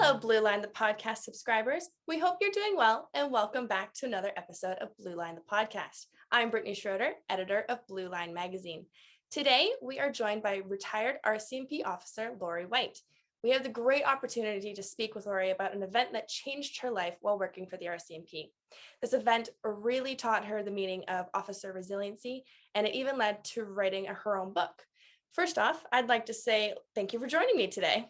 Hello, Blue Line, the podcast subscribers. We hope you're doing well, and welcome back to another episode of Blue Line, the podcast. I'm Brittani Schroeder, editor of Blue Line magazine. Today, we are joined by retired RCMP officer Laurie White. We have the great opportunity to speak with Laurie about an event that changed her life while working for the RCMP. This event really taught her the meaning of officer resiliency, and it even led to writing her own book. First off, I'd like to say thank you for joining me today.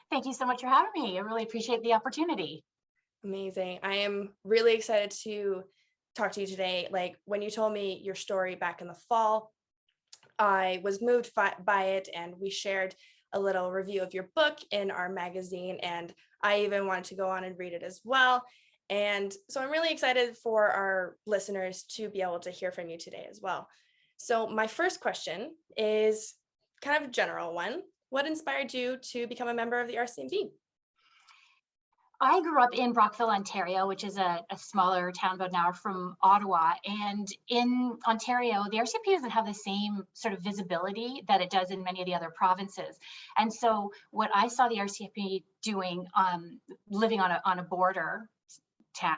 Thank you so much for having me. I really appreciate the opportunity. Amazing. I am really excited to talk to you today. Like when you told me your story back in the fall, I was moved by it, and we shared a little review of your book in our magazine, and I even wanted to go on and read it as well. And so I'm really excited for our listeners to be able to hear from you today as well. So my first question is kind of a general one. What inspired you to become a member of the RCMP? I grew up in Brockville, Ontario, which is a smaller town about an hour from Ottawa. And in Ontario, the RCMP doesn't have the same sort of visibility that it does in many of the other provinces. And so what I saw the RCMP doing, living on a border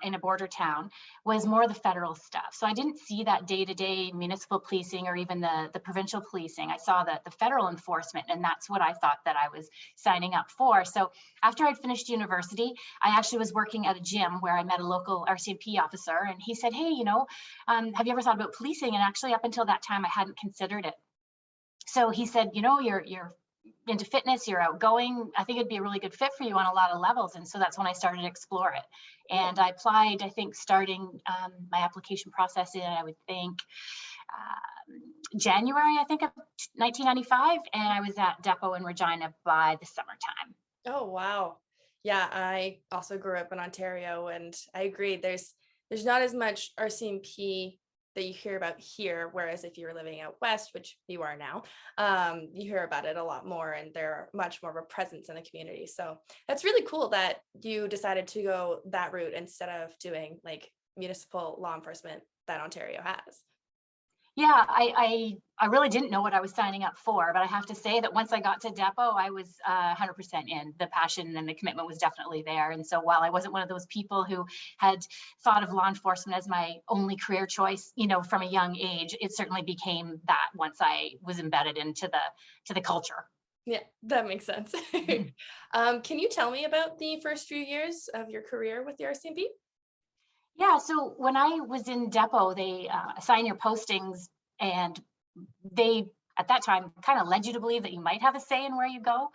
in a border town, was more the federal stuff. So I didn't see that day-to-day municipal policing or even the provincial policing. I saw the federal enforcement, and that's what I thought that I was signing up for. So after I'd finished university, I actually was working at a gym where I met a local RCMP officer, and he said, hey, have you ever thought about policing? And actually up until that time, I hadn't considered it. So he said, you're into fitness, you're outgoing, I think it'd be a really good fit for you on a lot of levels. And so that's when I started to explore it. And I applied, I think, starting my application process in, I would think, January, I think, of 1995. And I was at Depot in Regina by the summertime. Oh, wow. Yeah, I also grew up in Ontario, and I agree. There's not as much RCMP that you hear about here, whereas if you're living out west, which you are now, you hear about it a lot more, and they're much more of a presence in the community. So that's really cool that you decided to go that route instead of doing like municipal law enforcement that Ontario has. Yeah, I really didn't know what I was signing up for, but I have to say that once I got to Depot, I was 100% in. The passion and the commitment was definitely there. And so while I wasn't one of those people who had thought of law enforcement as my only career choice, from a young age, it certainly became that once I was embedded into the culture. Yeah, that makes sense. Can you tell me about the first few years of your career with the RCMP? Yeah, so when I was in Depot, they assign your postings, and they, at that time, kind of led you to believe that you might have a say in where you go.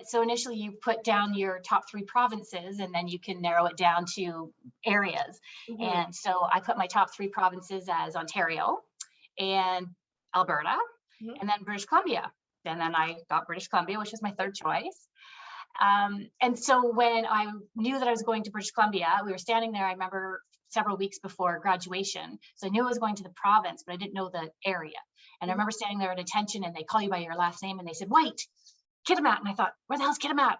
So initially you put down your top 3 provinces, and then you can narrow it down to areas. Mm-hmm. And so I put my top 3 provinces as Ontario and Alberta, mm-hmm. and then British Columbia. And then I got British Columbia, which is my third choice. And so when I knew that I was going to British Columbia, we were standing there, I remember, several weeks before graduation. So I knew I was going to the province, but I didn't know the area. And I remember standing there at attention, and they call you by your last name, and they said, White, Kitimat. And I thought, where the hell's Kitimat?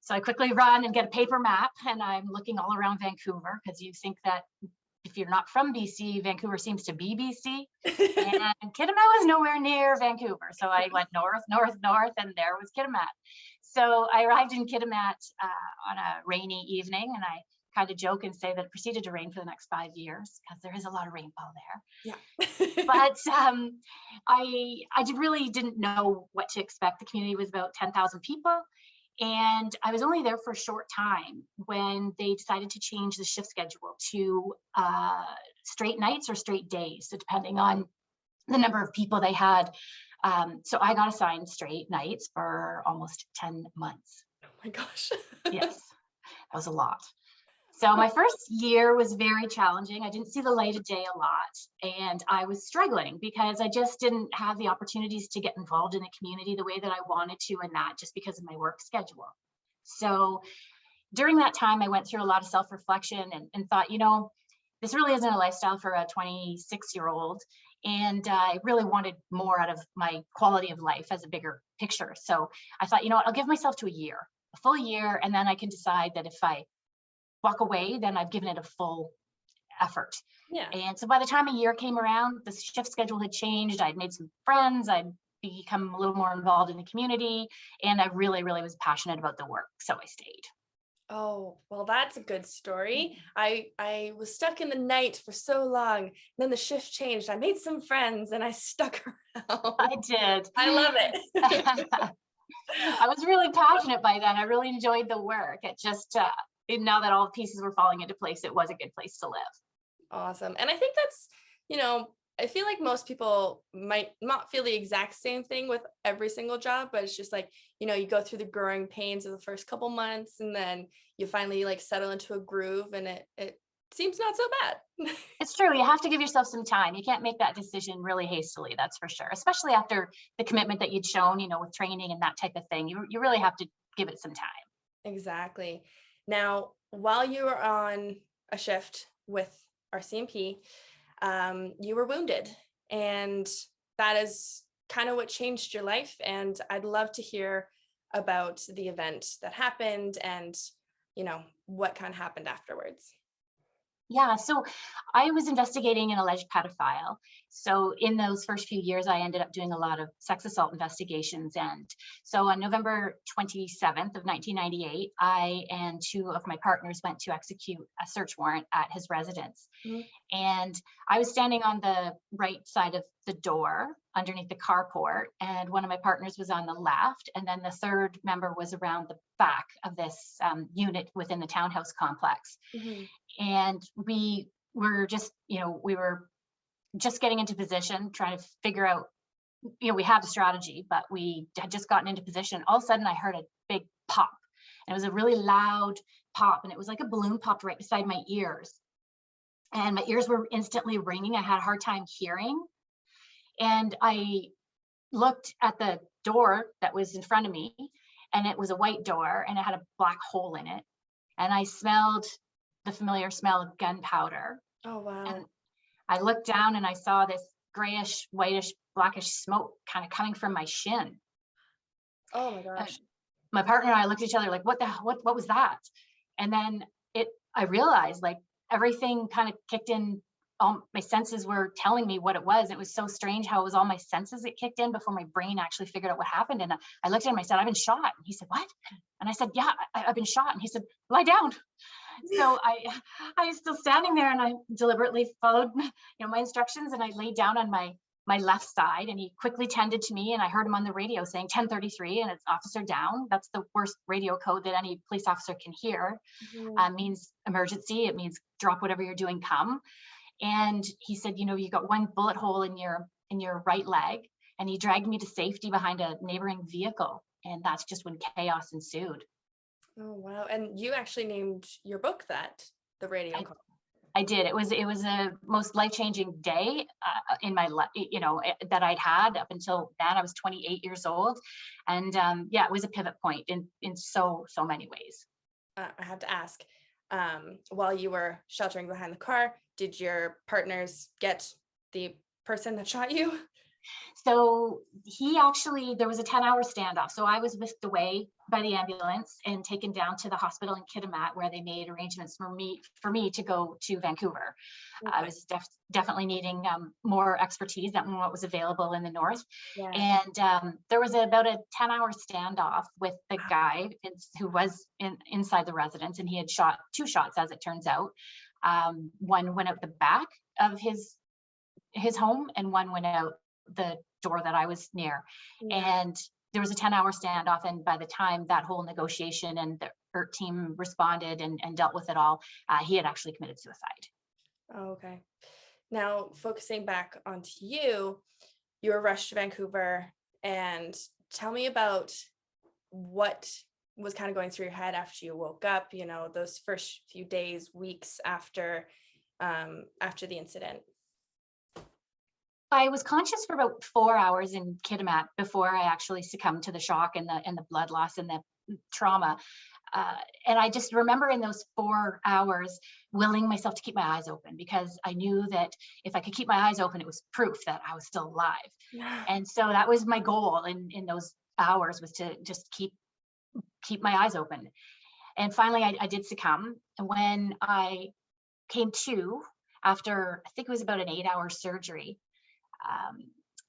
So I quickly run and get a paper map, and I'm looking all around Vancouver, because you think that if you're not from BC, Vancouver seems to be BC. And Kitimat was nowhere near Vancouver. So I went north, and there was Kitimat. So I arrived in Kitimat on a rainy evening, and I kind of joke and say that it proceeded to rain for the next 5 years, because there is a lot of rainfall there. Yeah. But I really didn't know what to expect. The community was about 10,000 people. And I was only there for a short time when they decided to change the shift schedule to straight nights or straight days, so depending on the number of people they had. So I got assigned straight nights for almost 10 months. Oh my gosh. Yes, that was a lot. So my first year was very challenging. I didn't see the light of day a lot, and I was struggling because I just didn't have the opportunities to get involved in the community the way that I wanted to, and that just because of my work schedule. So during that time, I went through a lot of self-reflection and thought, this really isn't a lifestyle for a 26-year-old. And I really wanted more out of my quality of life as a bigger picture. So I thought, I'll give myself to a full year, and then I can decide that if I walk away, then I've given it a full effort. Yeah. And so by the time a year came around, the shift schedule had changed. I'd made some friends. I'd become a little more involved in the community, and I really, really was passionate about the work, so I stayed. Oh, well, that's a good story. I was stuck in the night for so long. Then the shift changed. I made some friends and I stuck around. I did. I love it. I was really passionate by then. I really enjoyed the work. It just, now that all the pieces were falling into place, it was a good place to live. Awesome. And I think that's, I feel like most people might not feel the exact same thing with every single job, but it's just like, you go through the growing pains of the first couple months and then you finally like settle into a groove and it seems not so bad. It's true. You have to give yourself some time. You can't make that decision really hastily, that's for sure. Especially after the commitment that you'd shown, with training and that type of thing. You really have to give it some time. Exactly. Now, while you were on a shift with RCMP, you were wounded, and that is kind of what changed your life. And I'd love to hear about the event that happened and, what kind of happened afterwards. Yeah, so I was investigating an alleged pedophile. So in those first few years, I ended up doing a lot of sex assault investigations. And so on November 27th of 1998, I and two of my partners went to execute a search warrant at his residence. Mm-hmm. And I was standing on the right side of the door underneath the carport, and one of my partners was on the left, and then the third member was around the back of this unit within the townhouse complex. Mm-hmm. And we were just, we were just getting into position, trying to figure out, we had a strategy, but we had just gotten into position. All of a sudden I heard a big pop, and it was a really loud pop, and it was like a balloon popped right beside my ears. And my ears were instantly ringing. I had a hard time hearing. And I looked at the door that was in front of me, and it was a white door, and it had a black hole in it. And I smelled the familiar smell of gunpowder. Oh, wow. And I looked down and I saw this grayish, whitish, blackish smoke kind of coming from my shin. Oh my gosh. And my partner and I looked at each other like, what was that? And then I realized like everything kind of kicked in. All my senses were telling me what it was. It was so strange how it was all my senses that kicked in before my brain actually figured out what happened. And I looked at him, I said, I've been shot. And he said, what? And I said, yeah, I've been shot. And he said, lie down. So I was still standing there, and I deliberately followed, my instructions, and I laid down on my left side, and he quickly tended to me, and I heard him on the radio saying 1033, and it's officer down. That's the worst radio code that any police officer can hear. Mm-hmm. Means emergency. It means drop whatever you're doing, come. And he said, you got one bullet hole in your right leg, and he dragged me to safety behind a neighboring vehicle. And that's just when chaos ensued. Oh, wow. And you actually named your book that, The Radio Call. I did. It was a most life-changing day in my life, that I'd had up until then. I was 28 years old. And it was a pivot point in so many ways. I have to ask, while you were sheltering behind the car, did your partners get the person that shot you? So there was a 10-hour standoff. So I was whisked away by the ambulance and taken down to the hospital in Kitimat, where they made arrangements for me to go to Vancouver. Okay. I was definitely needing more expertise than what was available in the north. Yeah. And there was about a 10-hour standoff with the guy who was inside the residence, and he had shot 2 shots, as it turns out. One went out the back of his home, and one went out the door that I was near. Yeah. And there was a 10-hour standoff, and by the time that whole negotiation and the ERT team responded and dealt with it all, he had actually committed suicide. Oh, okay. Now, focusing back onto you were rushed to Vancouver, and tell me about what was kind of going through your head after you woke up, those first few days, weeks after the incident. I was conscious for about 4 hours in Kitimat before I actually succumbed to the shock and the blood loss and the trauma. And I just remember in those 4 hours willing myself to keep my eyes open, because I knew that if I could keep my eyes open, it was proof that I was still alive. Yeah. And so that was my goal in those hours, was to just keep my eyes open. And finally I did succumb. And when I came to, after I think it was about an 8-hour surgery,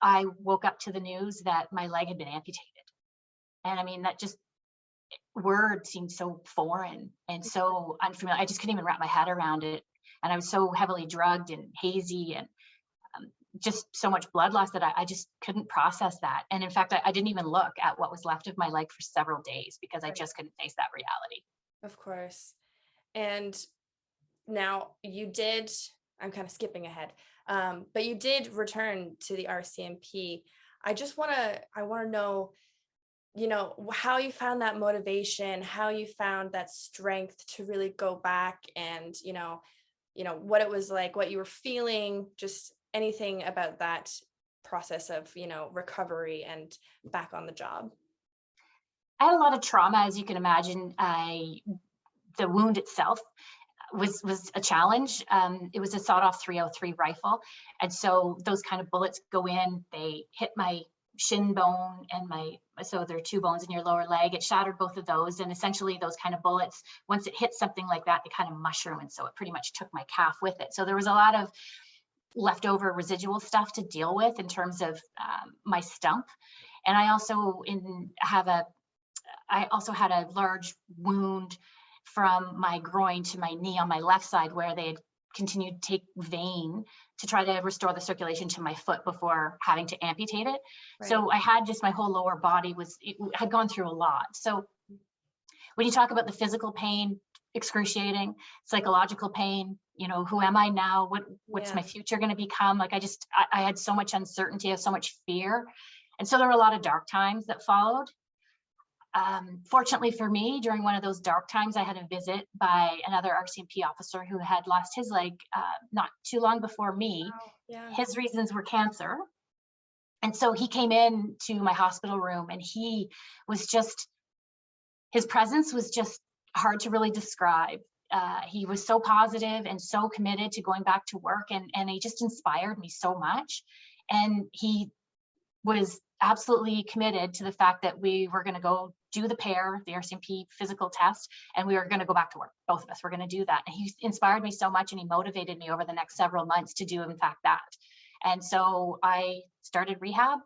I woke up to the news that my leg had been amputated. And I mean, that just word seemed so foreign and so unfamiliar. I just couldn't even wrap my head around it. And I was so heavily drugged and hazy, and just so much blood loss that I just couldn't process that. And in fact, I didn't even look at what was left of my leg for several days because I Right. just couldn't face that reality. Of course. And now you did, I'm kind of skipping ahead, but you did return to the RCMP. I want to know, how you found that motivation, how you found that strength to really go back and, what it was like, what you were feeling, just anything about that process of, recovery and back on the job. I had a lot of trauma, as you can imagine. The wound itself was a challenge. It was a sawed-off 303 rifle, and so those kind of bullets go in. They hit my shin bone and so there are two bones in your lower leg. It shattered both of those, and essentially those kind of bullets, once it hits something like that, they kind of mushroom, and so it pretty much took my calf with it. So there was a lot of leftover residual stuff to deal with in terms of my stump. And I also had a large wound from my groin to my knee on my left side, where they had continued to take vein to try to restore the circulation to my foot before having to amputate it. Right. So I had just my whole lower body had gone through a lot. So when you talk about the physical pain, excruciating, psychological pain, who am I now? What's my future going to become? Like I had so much uncertainty, I had so much fear. And so there were a lot of dark times that followed. Fortunately for me, during one of those dark times, I had a visit by another RCMP officer who had lost his leg not too long before me. Wow. Yeah. His reasons were cancer. And so he came in to my hospital room, and his presence was just hard to really describe. He was so positive and so committed to going back to work, and he just inspired me so much. And he was absolutely committed to the fact that we were going to go do the RCMP physical test, and we were going to go back to work. Both of us were going to do that. And he inspired me so much, and he motivated me over the next several months to do, in fact, that. And so I started rehab,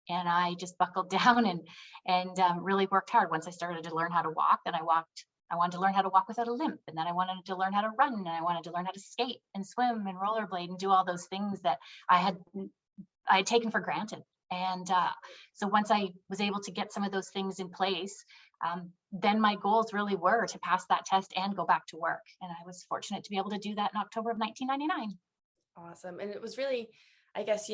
and I just buckled down and really worked hard. Once I started to learn how to walk, then I wanted to learn how to walk without a limp. And then I wanted to learn how to run, and I wanted to learn how to skate and swim and rollerblade and do all those things that I had taken for granted. And so once I was able to get some of those things in place, then my goals really were to pass that test and go back to work. And I was fortunate to be able to do that in October of 1999. Awesome. And it was really, I guess,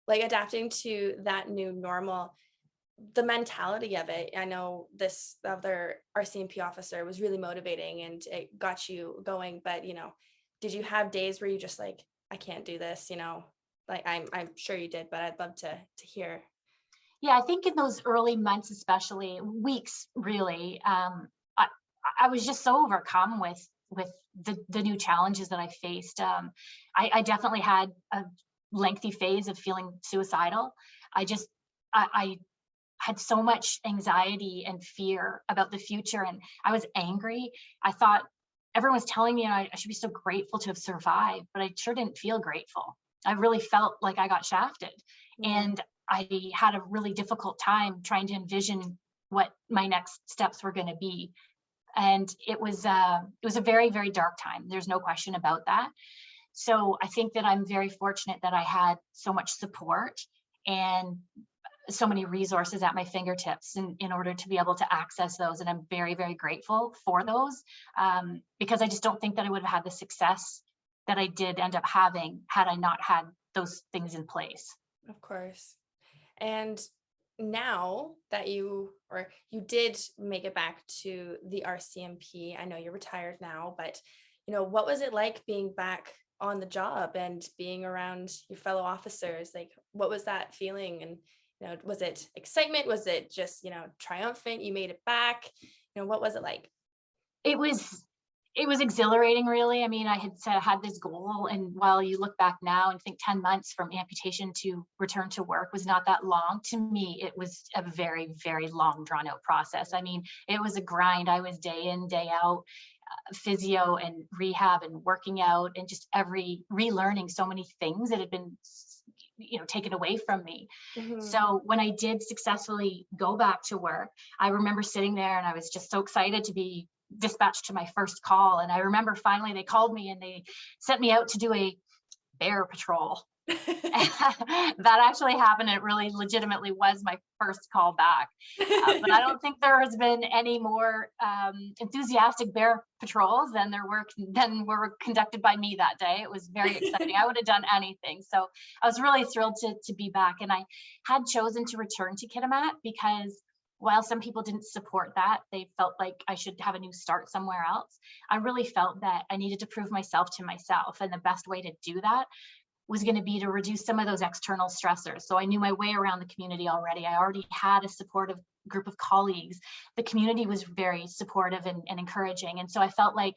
like adapting to that new normal, the mentality of it. I know this other RCMP officer was really motivating and it got you going, but, did you have days where you just like, I can't do this, like I'm sure you did, but I'd love to hear. Yeah, I think in those early months, especially weeks, really, I was just so overcome with the new challenges that I faced. I definitely had a lengthy phase of feeling suicidal. I had so much anxiety and fear about the future, and I was angry. I thought everyone was telling me I should be so grateful to have survived, but I sure didn't feel grateful. I really felt like I got shafted. And I had a really difficult time trying to envision what my next steps were going to be. And it was a very, very dark time. There's no question about that. So I think that I'm very fortunate that I had so much support and so many resources at my fingertips in order to be able to access those. And I'm very, very grateful for those, because I just don't think that I would have had the success that I did end up having had I not had those things in place. Of course. And now that you did make it back to the RCMP, I know you're retired now, but what was it like being back on the job and being around your fellow officers? Like, what was that feeling? And was it excitement? Was it just triumphant? You made it back. What was it like? It was exhilarating, really. I mean, I had this goal, and while you look back now and think 10 months from amputation to return to work was not that long, to me, it was a very, very long, drawn out process. I mean, it was a grind. I was day in, day out, physio and rehab and working out and just relearning so many things that had been taken away from me. Mhm. So when I did successfully go back to work, I remember sitting there and I was just so excited to be dispatched to my first call. And I remember finally they called me and they sent me out to do a bear patrol. That actually happened. It really legitimately was my first call back. But I don't think there has been any more enthusiastic bear patrols than were conducted by me that day. It was very exciting. I would have done anything. So I was really thrilled to be back. And I had chosen to return to Kitimat because while some people didn't support that, they felt like I should have a new start somewhere else. I really felt that I needed to prove myself to myself. And the best way to do that was going to be to reduce some of those external stressors. So I knew my way around the community already. I already had a supportive group of colleagues. The community was very supportive and encouraging. And so I felt like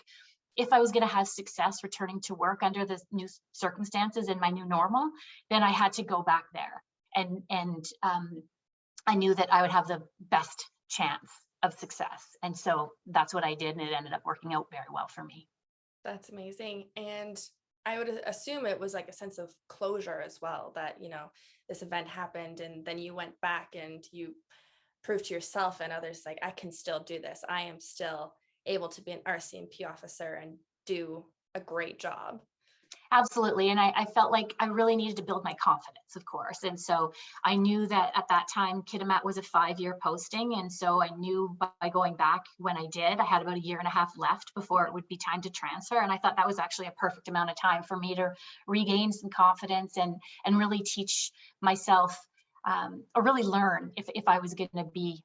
if I was going to have success returning to work under the new circumstances in my new normal, then I had to go back there. And I knew that I would have the best chance of success. And so that's what I did. And it ended up working out very well for me. That's amazing. And I would assume it was like a sense of closure as well, that, this event happened and then you went back and you proved to yourself and others, like, I can still do this. I am still able to be an RCMP officer and do a great job. Absolutely. And I felt like I really needed to build my confidence, of course. And so I knew that at that time, Kitimat was a 5-year posting. And so I knew by going back when I did, I had about a year and a half left before it would be time to transfer. And I thought that was actually a perfect amount of time for me to regain some confidence and really teach myself or really learn if I was going to be,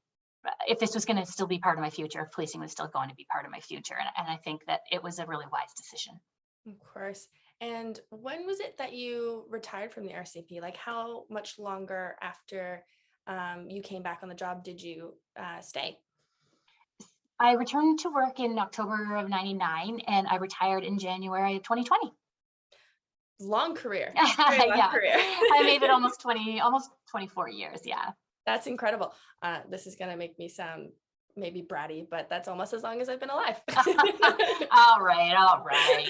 if this was going to still be part of my future, if policing was still going to be part of my future. And I think that it was a really wise decision. Of course. And when was it that you retired from the RCMP? Like, how much longer after you came back on the job did you stay? I returned to work in October of 99 and I retired in January of 2020. Long career. Very long Yeah, career. I made it almost 24 years. Yeah. That's incredible. This is going to make me sound maybe bratty, but that's almost as long as I've been alive. All right.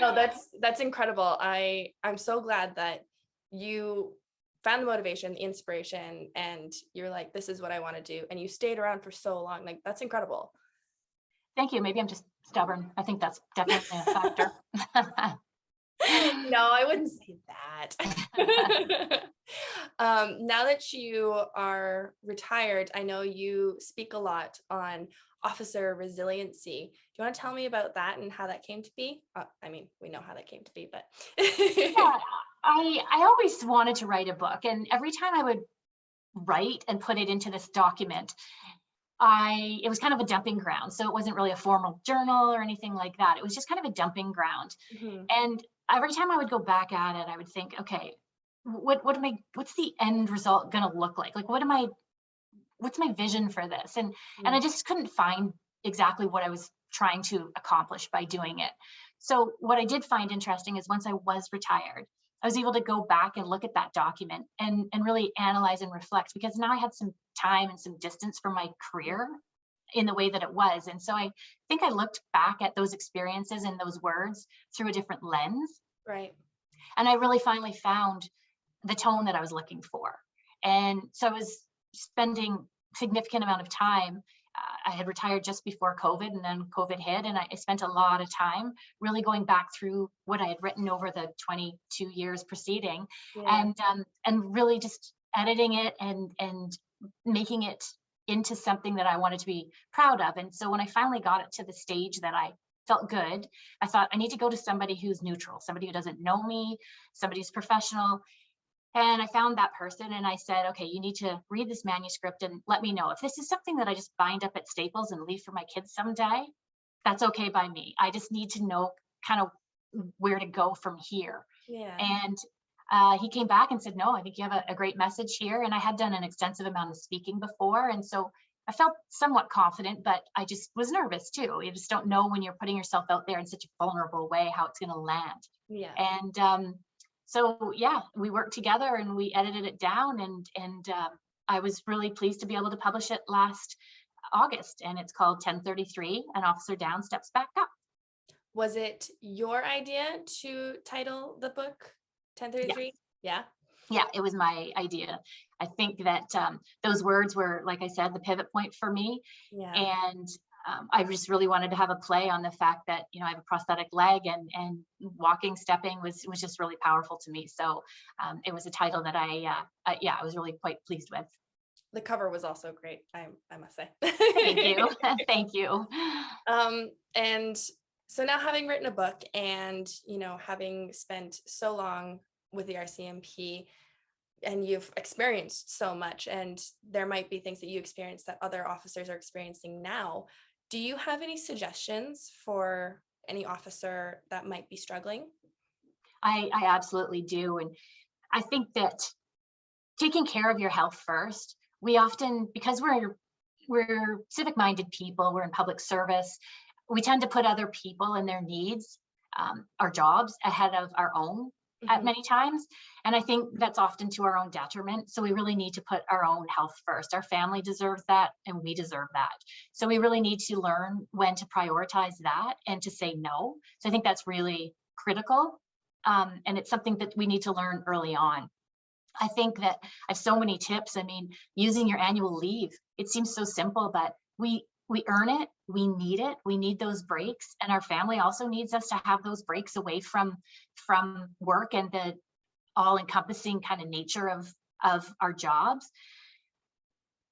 No, that's incredible. I'm so glad that you found the motivation, the inspiration, and you're like, this is what I want to do. And you stayed around for so long. Like, that's incredible. Thank you. Maybe I'm just stubborn. I think that's definitely a factor. No, I wouldn't say that. Now that you are retired, I know you speak a lot on officer resiliency. Do you want to tell me about that and how that came to be? I mean, we know how that came to be, but Yeah, I always wanted to write a book, and every time I would write and put it into this document, it was kind of a dumping ground. So it wasn't really a formal journal or anything like that. It was just kind of a dumping ground. Mhm. And every time I would go back at it, I would think, okay, what's the end result going to look like? Like, what's my vision for this? And I just couldn't find exactly what I was trying to accomplish by doing it. So what I did find interesting is once I was retired, I was able to go back and look at that document and really analyze and reflect, because now I had some time and some distance from my career in the way that it was. And so I think I looked back at those experiences and those words through a different lens. Right. And I really finally found the tone that I was looking for. And so I was spending significant amount of time. I had retired just before COVID, and then COVID hit, and I spent a lot of time really going back through what I had written over the 22 years preceding, Yeah. and really just editing it and making it into something that I wanted to be proud of. And so when I finally got it to the stage that I felt good, I thought I need to go to somebody who's neutral, somebody who doesn't know me, somebody who's professional. And I found that person and I said, okay, you need to read this manuscript and let me know if this is something that I just bind up at Staples and leave for my kids someday. That's okay by me. I just need to know kind of where to go from here. Yeah. And he came back and said, no, I think you have a great message here. And I had done an extensive amount of speaking before. And so I felt somewhat confident, but I just was nervous too. You just don't know when you're putting yourself out there in such a vulnerable way, how it's going to land. Yeah. And so yeah, we worked together and we edited it down, and I was really pleased to be able to publish it last August. And it's called 1033, An Officer Down Steps Back Up. Was it your idea to title the book 1033? Yeah. Yeah, it was my idea. I think that those words were, like I said, the pivot point for me. Yeah. And I just really wanted to have a play on the fact that, I have a prosthetic leg, and walking, stepping was just really powerful to me. So it was a title that I was really quite pleased with. The cover was also great, I must say. Thank you. Thank you. And so now, having written a book and, having spent so long with the RCMP, and you've experienced so much, and there might be things that you experience that other officers are experiencing now. Do you have any suggestions for any officer that might be struggling? I absolutely do. And I think that taking care of your health first, we often, because we're civic minded people, we're in public service, we tend to put other people and their needs, our jobs, ahead of our own at many times. And I think that's often to our own detriment. So we really need to put our own health first. Our family deserves that, and we deserve that. So we really need to learn when to prioritize that and to say no. So I think that's really critical. And it's something that we need to learn early on. I think that I have so many tips. I mean, using your annual leave, it seems so simple, but we earn it, we need those breaks, and our family also needs us to have those breaks away from work and the all-encompassing kind of nature of our jobs.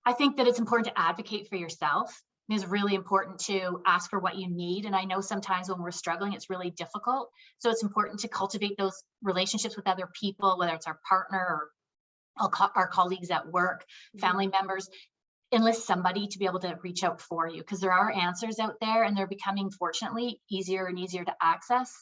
I think that it's important to advocate for yourself. It's really important to ask for what you need. And I know sometimes when we're struggling, it's really difficult. So it's important to cultivate those relationships with other people, whether it's our partner or our colleagues at work, family members. Enlist somebody to be able to reach out for you, because there are answers out there, and they're becoming, fortunately, easier and easier to access.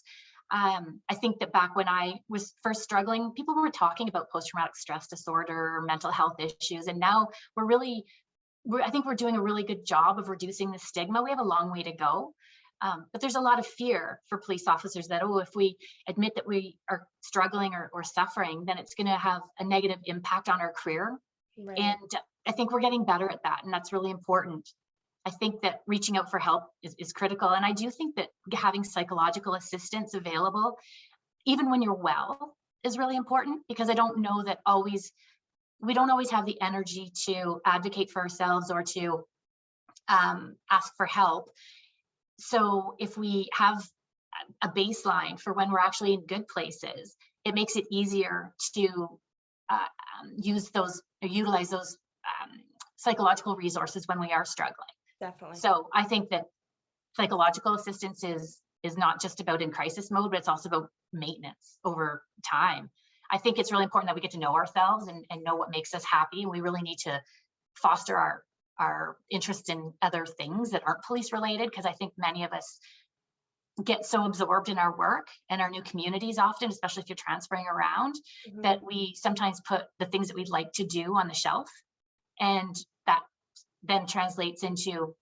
I think that back when I was first struggling, people weren't talking about post-traumatic stress disorder or mental health issues. And now I think we're doing a really good job of reducing the stigma. We have a long way to go. But there's a lot of fear for police officers that, if we admit that we are struggling or suffering, then it's going to have a negative impact on our career. Right. And I think we're getting better at that, and that's really important. I think that reaching out for help is critical. And I do think that having psychological assistance available, even when you're well, is really important, because I don't know that we don't always have the energy to advocate for ourselves or to ask for help. So if we have a baseline for when we're actually in good places, it makes it easier to utilize those psychological resources when we are struggling. Definitely. So I think that psychological assistance is not just about in crisis mode, but it's also about maintenance over time. I think it's really important that we get to know ourselves and know what makes us happy. And we really need to foster our interest in other things that aren't police related, because I think many of us get so absorbed in our work and our new communities often, especially if you're transferring around, that we sometimes put the things that we'd like to do on the shelf. And that then translates into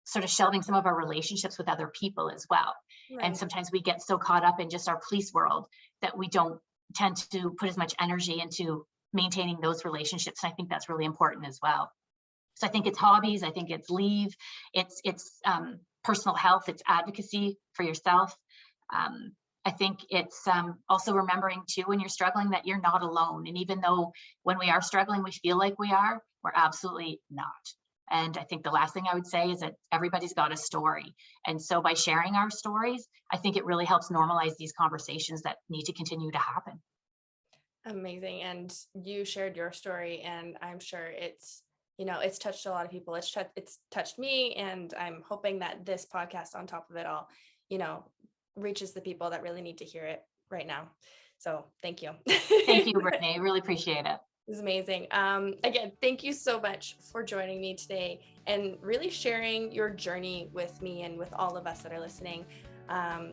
sort of shelving some of our relationships with other people as well. Right. And sometimes we get so caught up in just our police world that we don't tend to put as much energy into maintaining those relationships. And I think that's really important as well. So I think it's hobbies, I think it's leave, it's personal health, it's advocacy for yourself. I think it's also remembering too, when you're struggling, that you're not alone. And even though when we are struggling, we feel like we are, we're absolutely not. And I think the last thing I would say is that everybody's got a story. And so by sharing our stories, I think it really helps normalize these conversations that need to continue to happen. Amazing. And you shared your story, and I'm sure it's touched a lot of people. It's touched me, and I'm hoping that this podcast, on top of it all, reaches the people that really need to hear it right now. So thank you. Thank you, Brittany. I really appreciate it. It was amazing. Again, thank you so much for joining me today and really sharing your journey with me and with all of us that are listening.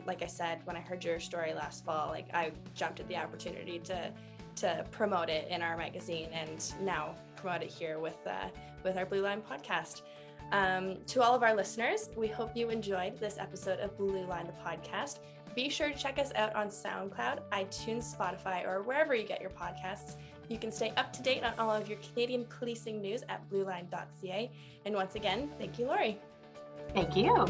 Like I said, when I heard your story last fall, I jumped at the opportunity to promote it in our magazine, and now promote it here with our Blue Line podcast. To all of our listeners, we hope you enjoyed this episode of Blue Line the podcast. Be sure to check us out on SoundCloud, iTunes, Spotify, or wherever you get your podcasts. You can stay up to date on all of your Canadian policing news at blueline.ca. And once again, thank you, Laurie. Thank you.